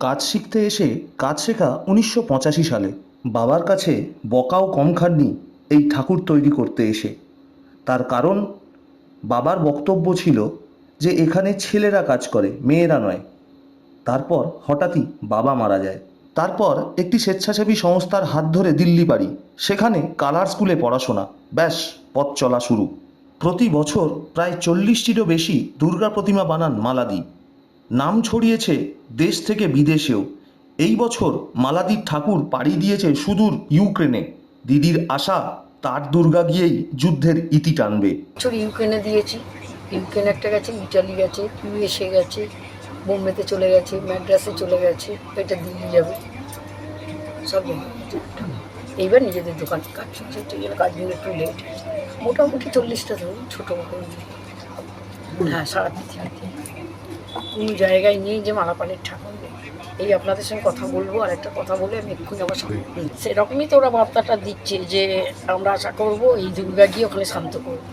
কাজ শিখতে এসে কাজ শেখা ১৯৮৫ সালে। বাবার কাছে বকাও কম খাননি এই ঠাকুর তৈরি করতে এসে। তার কারণ, বাবার বক্তব্য ছিল যে এখানে ছেলেরা কাজ করে, মেয়েরা নয়। তারপর হঠাৎই বাবা মারা যায়। তারপর একটি স্বেচ্ছাসেবী সংস্থার হাত ধরে দিল্লি পাড়ি, সেখানে কালার স্কুলে পড়াশোনা। ব্যাস, পথ চলা শুরু। প্রতি বছর প্রায় ৪০টিরও বেশি দুর্গা প্রতিমা বানান মালাদি। নাম ছড়িয়েছে দেশ থেকে বিদেশেও। এই বছর মালাদির ঠাকুর পাড়ি দিয়েছে সুদূর ইউক্রেনে। দিদির আশা, তার দুর্গা গিয়েই যুদ্ধের ইতি টানবে। বছর ইউক্রেনে দিয়েছি, ইউক্রেন একটা গেছে, ইটালি গেছে, ইউএসএ গেছে, বোম্বেতে চলে গেছে, ম্যাড্রাসে চলে গেছে, এটা দিল্লি যাবে, সব জায়গায়। এইবার নিজেদের দোকান কাজ চলছে, সেই জন্য কাজগুলো একটু লেট। মোটামুটি 40টা ধরুন, ছোটো মোটো। হ্যাঁ, সারা পৃথিবীতে কোনো জায়গায় নেই যে মালাপানের ঠাকুর নেই। এই আপনাদের সঙ্গে কথা বলবো, আর একটা কথা বলে আমি এক্ষুনি আমার সামনে সেরকমই তো ওরা বার্তাটা দিচ্ছে যে আমরা আশা করবো এই দুর্গা গিয়ে ওখানে শান্ত করবো।